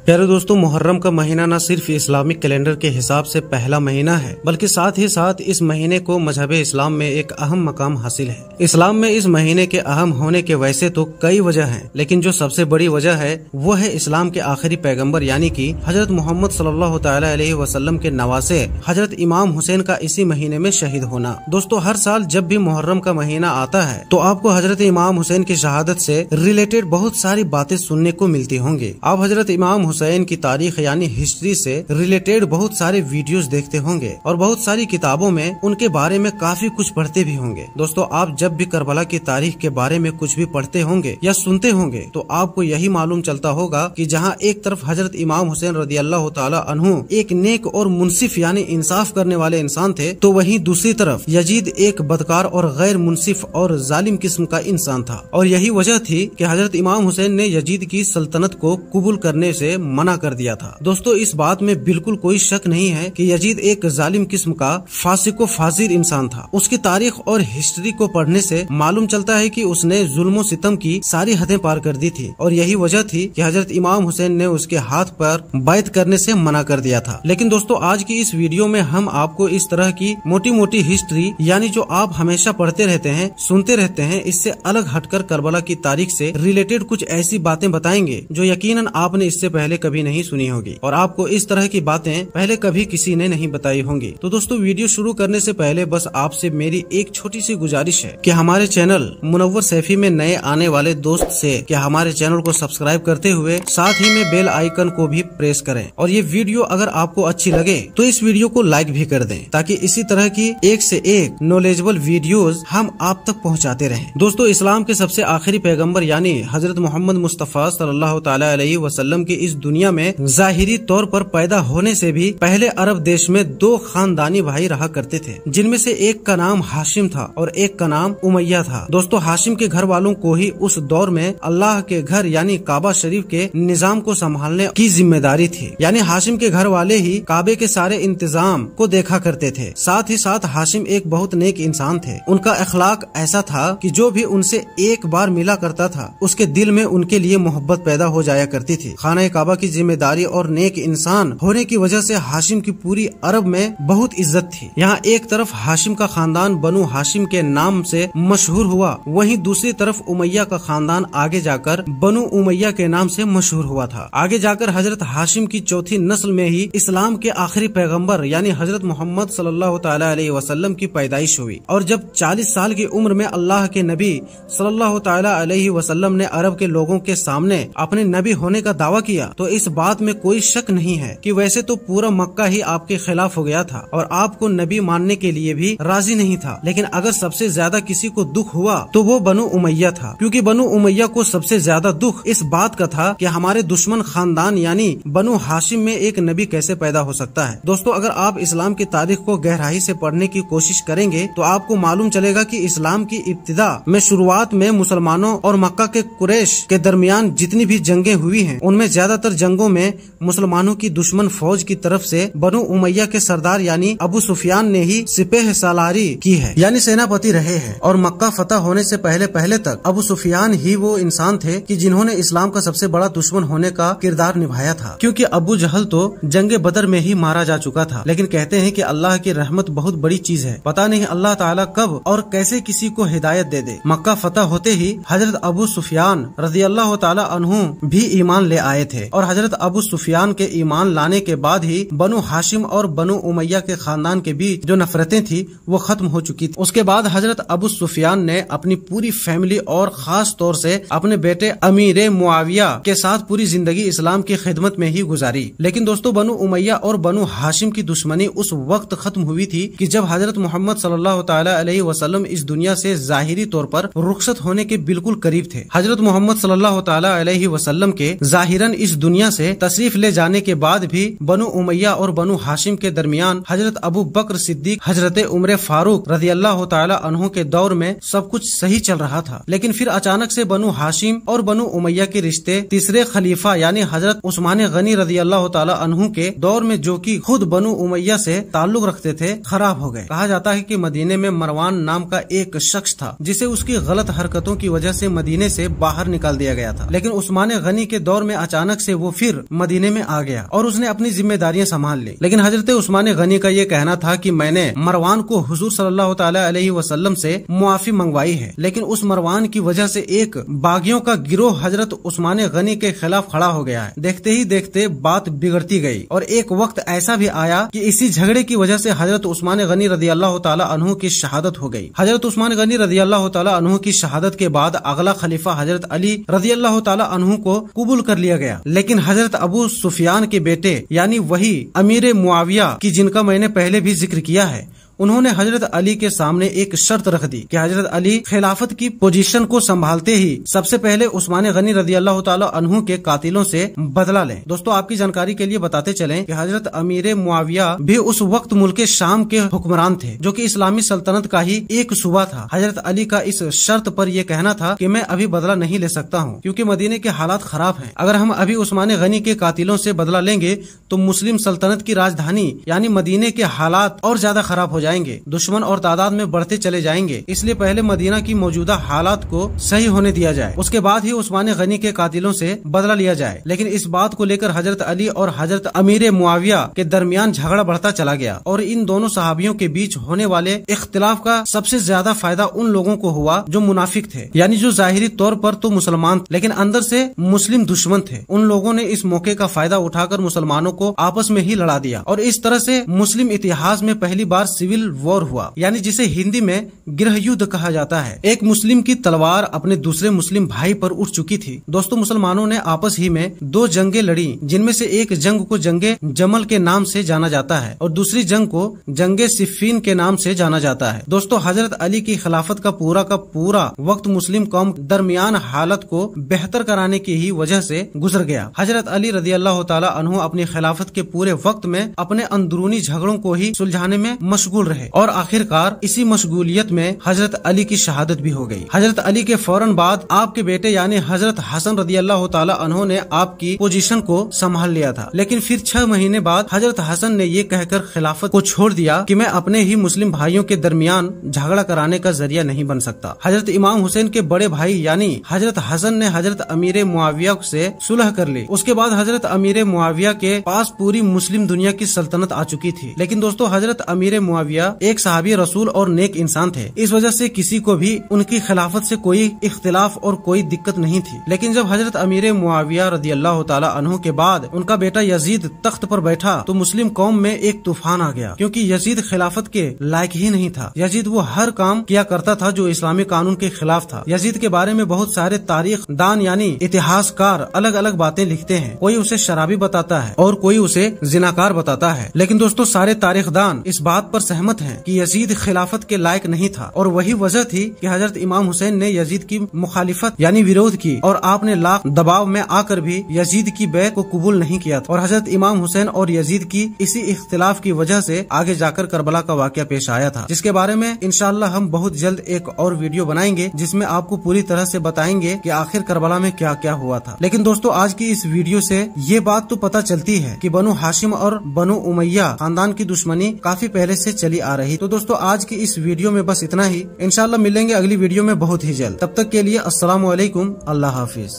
प्यारे दोस्तों, मुहर्रम का महीना न सिर्फ इस्लामिक कैलेंडर के हिसाब से पहला महीना है, बल्कि साथ ही साथ इस महीने को मजहब इस्लाम में एक अहम मकाम हासिल है। इस्लाम में इस महीने के अहम होने के वैसे तो कई वजह हैं, लेकिन जो सबसे बड़ी वजह है वो है इस्लाम के आखिरी पैगंबर यानी कि हजरत मोहम्मद सल्लल्लाहु तआला अलैहि वसल्लम के नवासे हजरत इमाम हुसैन का इसी महीने में शहीद होना। दोस्तों, हर साल जब भी मुहर्रम का महीना आता है तो आपको हजरत इमाम हुसैन की शहादत से रिलेटेड बहुत सारी बातें सुनने को मिलती होंगी। आप हजरत इमाम हुसैन की तारीख यानी हिस्ट्री से रिलेटेड बहुत सारे वीडियोस देखते होंगे और बहुत सारी किताबों में उनके बारे में काफी कुछ पढ़ते भी होंगे। दोस्तों, आप जब भी करबला की तारीख के बारे में कुछ भी पढ़ते होंगे या सुनते होंगे तो आपको यही मालूम चलता होगा कि जहाँ एक तरफ हजरत इमाम हुसैन रदियल्लाहु ताला अन्हु एक नेक और मुनसिफ यानी इंसाफ करने वाले इंसान थे, तो वहीं दूसरी तरफ यजीद एक बदकार और गैर मुनसिफ और जालिम किस्म का इंसान था। और यही वजह थी कि हजरत इमाम हुसैन ने यजीद की सल्तनत को कबूल करने से मना कर दिया था। दोस्तों, इस बात में बिल्कुल कोई शक नहीं है कि यजीद एक जालिम किस्म का फासिक व फाजिर इंसान था। उसकी तारीख और हिस्ट्री को पढ़ने से मालूम चलता है कि उसने जुल्म सितम की सारी हदें पार कर दी थी और यही वजह थी कि हजरत इमाम हुसैन ने उसके हाथ पर बैत करने से मना कर दिया था। लेकिन दोस्तों, आज की इस वीडियो में हम आपको इस तरह की मोटी मोटी हिस्ट्री यानी जो आप हमेशा पढ़ते रहते हैं, सुनते रहते हैं, इससे अलग हटकर करबला की तारीख से रिलेटेड कुछ ऐसी बातें बताएंगे जो यकीनन आपने इससे पहले कभी नहीं सुनी होगी और आपको इस तरह की बातें पहले कभी किसी ने नहीं बताई होंगी। तो दोस्तों, वीडियो शुरू करने से पहले बस आपसे मेरी एक छोटी सी गुजारिश है कि हमारे चैनल मुनव्वर सैफी में नए आने वाले दोस्त से कि हमारे चैनल को सब्सक्राइब करते हुए साथ ही में बेल आइकन को भी प्रेस करें और ये वीडियो अगर आपको अच्छी लगे तो इस वीडियो को लाइक भी कर दें ताकि इसी तरह की एक से एक नॉलेजेबल वीडियोस हम आप तक पहुंचाते रहें। दोस्तों, इस्लाम के सबसे आखिरी पैगंबर यानी हजरत मोहम्मद मुस्तफा सल्लल्लाहु तआला अलैहि वसल्लम की इस दुनिया में जाहिरी तौर पर पैदा होने से भी पहले अरब देश में दो खानदानी भाई रहा करते थे, जिनमें से एक का नाम हाशिम था और एक का नाम उमैया था। दोस्तों, हाशिम के घर वालों को ही उस दौर में अल्लाह के घर यानी काबा शरीफ के निजाम को संभालने की जिम्मेदारी थी, यानी हाशिम के घर वाले ही काबे के सारे इंतजाम को देखा करते थे। साथ ही साथ हाशिम एक बहुत नेक इंसान थे। उनका अखलाक ऐसा था कि जो भी उनसे एक बार मिला करता था उसके दिल में उनके लिए मोहब्बत पैदा हो जाया करती थी। खाना काबा की जिम्मेदारी और नेक इंसान होने की वजह से हाशिम की पूरी अरब में बहुत इज्जत थी। यहाँ एक तरफ हाशिम का खानदान बनु हाशिम के नाम से मशहूर हुआ, वहीं दूसरी तरफ उमैया का खानदान आगे जाकर बनु उमैया के नाम से मशहूर हुआ था। आगे जाकर हजरत हाशिम की चौथी नस्ल में ही इस्लाम के आखिरी पैगंबर यानी हजरत मोहम्मद सल्लल्लाहु तआला अलैहि वसल्लम की पैदाइश हुई और जब 40 साल की उम्र में अल्लाह के नबी सल्लल्लाहु तआला अलैहि वसल्लम ने अरब के लोगों के सामने अपने नबी होने का दावा किया तो इस बात में कोई शक नहीं है कि वैसे तो पूरा मक्का ही आपके खिलाफ हो गया था और आपको नबी मानने के लिए भी राजी नहीं था, लेकिन अगर सबसे ज्यादा किसी को दुख हुआ तो वो बनु उमैया था, क्योंकि बनु उमैया को सबसे ज्यादा दुख इस बात का था कि हमारे दुश्मन खानदान यानी बनु हाशिम में एक नबी कैसे पैदा हो सकता है। दोस्तों, अगर आप इस्लाम की तारीख को गहराई से पढ़ने की कोशिश करेंगे तो आपको मालूम चलेगा कि इस्लाम की इब्तिदा में शुरुआत में मुसलमानों और मक्का के कुरैश के दरमियान जितनी भी जंगें हुई हैं उनमें ज्यादातर जंगों में मुसलमानों की दुश्मन फौज की तरफ से बनु उमैया के सरदार यानी अबू सुफियान ने ही सिपाह सालारी की है, यानी सेनापति रहे हैं। और मक्का फतह होने से पहले तक अबू सुफियान ही वो इंसान थे कि जिन्होंने इस्लाम का सबसे बड़ा दुश्मन होने का किरदार निभाया था, क्योंकि अबू जहल तो जंगे बदर में ही मारा जा चुका था। लेकिन कहते हैं कि अल्लाह की रहमत बहुत बड़ी चीज है, पता नहीं अल्लाह ताला कब और कैसे किसी को हिदायत दे दे। मक्का फतह होते ही हजरत अबू सुफियान रज़ियल्लाहु ताला अन्हु भी ईमान ले आए थे और हजरत अबू सुफियान के ईमान लाने के बाद ही बनु हाशिम और बनु उमैया के खानदान के बीच जो नफरतें थी वो खत्म हो चुकी थी। उसके बाद हजरत अबू सुफियान ने अपनी पूरी फैमिली और खास तौर से अपने बेटे अमीर मुआविया के साथ पूरी जिंदगी इस्लाम की खिदमत में ही गुजारी। लेकिन दोस्तों, बनु उमैया और बनु हाशिम की दुश्मनी उस वक्त खत्म हुई थी कि जब हजरत मोहम्मद सल्लल्लाहु तआला अलैहि वसल्लम इस दुनिया से जाहिरी तौर पर रुखसत होने के बिल्कुल करीब थे। हजरत मोहम्मद सल्लल्लाहु तआला अलैहि वसल्लम के जाहिरन इस दुनिया से तशरीफ ले जाने के बाद भी बनु उमैया और बनु हाशिम के दरमियान हजरत अबू बकर सिद्दीक, हजरत उमर फारूक रज़ियल्लाहु ताला अन्हु के दौर में सब कुछ सही चल रहा था। लेकिन फिर अचानक से बनु हाशिम और बनु उमैया के रिश्ते तीसरे खलीफा यानी हजरत उस्मान गनी रज़ियल्लाहु ताला अन्हु के दौर में, जो कि खुद बनु उमैया से ताल्लुक रखते थे, खराब हो गए। कहा जाता है कि मदीने में मरवान नाम का एक शख्स था जिसे उसकी गलत हरकतों की वजह से मदीने से बाहर निकाल दिया गया था। लेकिन उस्मान गनी के दौर में अचानक से वो फिर मदीने में आ गया और उसने अपनी जिम्मेदारियां संभाल ली। लेकिन हजरत उस्मान गनी का ये कहना था कि मैंने मरवान को हुजूर सल्लल्लाहु ताला अलैहि वसल्लम से मुआफी मंगवाई है, लेकिन उस मरवान की वजह से एक बागियों का गिरोह हजरत उस्मान गनी के खिलाफ खड़ा हो गया है। देखते ही देखते बात बिगड़ती गई और एक वक्त ऐसा भी आया कि इसी झगड़े की वजह से हजरत उस्मान गनी रदियल्लाहु ताला अन्हु की शहादत हो गई। हजरत उस्मान गनी रदियल्लाहु ताला अन्हु की शहादत के बाद अगला खलीफा हजरत अली रदियल्लाहु ताला अन्हु को कबूल कर लिया गया। लेकिन हजरत अबू सुफियान के बेटे यानी वही अमीर मुआविया की जिनका मैंने पहले भी जिक्र किया है, उन्होंने हजरत अली के सामने एक शर्त रख दी कि हजरत अली खिलाफत की पोजीशन को संभालते ही सबसे पहले उस्मान गनी रदियल्लाहु ताला अन्हु के कातिलों से बदला लें। दोस्तों आपकी जानकारी के लिए बताते चलें कि हजरत अमीर मुआविया भी उस वक्त मुल्क शाम के हुक्मरान थे, जो कि इस्लामी सल्तनत का ही एक सूबा था। हजरत अली का इस शर्त पर यह कहना था कि मैं अभी बदला नहीं ले सकता हूँ, क्योंकि मदीने के हालात खराब हैं। अगर हम अभी उस्मान गनी के कातिलों से बदला लेंगे तो मुस्लिम सल्तनत की राजधानी यानी मदीने के हालात और ज्यादा खराब हो जाएंगे, दुश्मन और तादाद में बढ़ते चले जाएंगे। इसलिए पहले मदीना की मौजूदा हालात को सही होने दिया जाए, उसके बाद ही उस्मान गनी के कातिलों से बदला लिया जाए। लेकिन इस बात को लेकर हजरत अली और हजरत अमीर मुआविया के दरमियान झगड़ा बढ़ता चला गया और इन दोनों सहाबियों के बीच होने वाले इख्तिलाफ का सबसे ज्यादा फायदा उन लोगों को हुआ जो मुनाफिक थे, यानी जो जाहिरी तौर पर तो मुसलमान लेकिन अंदर से मुस्लिम दुश्मन थे। उन लोगों ने इस मौके का फायदा उठाकर मुसलमानों को आपस में ही लड़ा दिया और इस तरह से मुस्लिम इतिहास में पहली बार सिविल वॉर हुआ, यानी जिसे हिंदी में गृह युद्ध कहा जाता है। एक मुस्लिम की तलवार अपने दूसरे मुस्लिम भाई पर उठ चुकी थी। दोस्तों मुसलमानों ने आपस ही में दो जंगें लड़ी, जिनमें से एक जंग को जंगे जमल के नाम से जाना जाता है और दूसरी जंग को जंगे सिफ़ीन के नाम से जाना जाता है। दोस्तों हजरत अली की खिलाफत का पूरा वक्त मुस्लिम कौम दरमियान हालत को बेहतर कराने की ही वजह से गुजर गया। हजरत अली रदियल्लाहु ताला अन्हु अपनी खिलाफत के पूरे वक्त में अपने अंदरूनी झगड़ों को ही सुलझाने में मशगूल रहे और आखिरकार इसी मशगूलियत में हजरत अली की शहादत भी हो गई। हजरत अली के फौरन बाद आपके बेटे यानी हजरत हसन रदियल्लाहु ताला अन्हु ने आपकी पोजीशन को संभाल लिया था, लेकिन फिर 6 महीने बाद हजरत हसन ने ये कहकर खिलाफत को छोड़ दिया कि मैं अपने ही मुस्लिम भाइयों के दरमियान झगड़ा कराने का जरिया नहीं बन सकता। हजरत इमाम हुसैन के बड़े भाई यानी हजरत हसन ने हजरत अमीर मुआविया से सुलह कर ली। उसके बाद हजरत अमीर मुआविया के पास पूरी मुस्लिम दुनिया की सल्तनत आ चुकी थी। लेकिन दोस्तों हजरत अमीर मुआविया एक सहाबी रसूल और नेक इंसान थे, इस वजह से किसी को भी उनकी खिलाफत से कोई इख्तिलाफ और कोई दिक्कत नहीं थी। लेकिन जब हजरत अमीर मुआविया रदियल्लाहु ताला अन्हु के बाद उनका बेटा यजीद तख्त पर बैठा तो मुस्लिम कौम में एक तूफान आ गया, क्योंकि यजीद खिलाफत के लायक ही नहीं था। यजीद वो हर काम किया करता था जो इस्लामी कानून के खिलाफ था। यजीद के बारे में बहुत सारे तारीख दान यानी इतिहासकार अलग अलग बातें लिखते हैं। कोई उसे शराबी बताता है और कोई उसे जिनाकार बताता है, लेकिन दोस्तों सारे तारीखदान इस बात पर सहमत हैं कि यजीद खिलाफत के लायक नहीं था और वही वजह थी कि हजरत इमाम हुसैन ने यजीद की मुखालिफत यानी विरोध की और आपने लाख दबाव में आकर भी यजीद की बैत को कबूल नहीं किया था और हजरत इमाम हुसैन और यजीद की इसी इख्तिलाफ की वजह से आगे जाकर करबला का वाकया पेश आया था, जिसके बारे में इंशाअल्लाह हम बहुत जल्द एक और वीडियो बनाएंगे जिसमें आपको पूरी तरह से बताएंगे कि आखिर करबला में क्या क्या हुआ था। लेकिन दोस्तों आज की इस वीडियो से ये बात तो पता चलती है कि बनु हाशिम और बनु उमैया खानदान की दुश्मनी काफी पहले से चली आ रही। तो दोस्तों आज की इस वीडियो में बस इतना ही। इंशाअल्लाह मिलेंगे अगली वीडियो में बहुत ही जल्द। तब तक के लिए अस्सलामु अलैकुम, अल्लाह हाफिज।